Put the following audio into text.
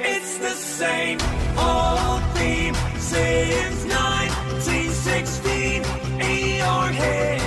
It's the same old theme since 1916. In your head.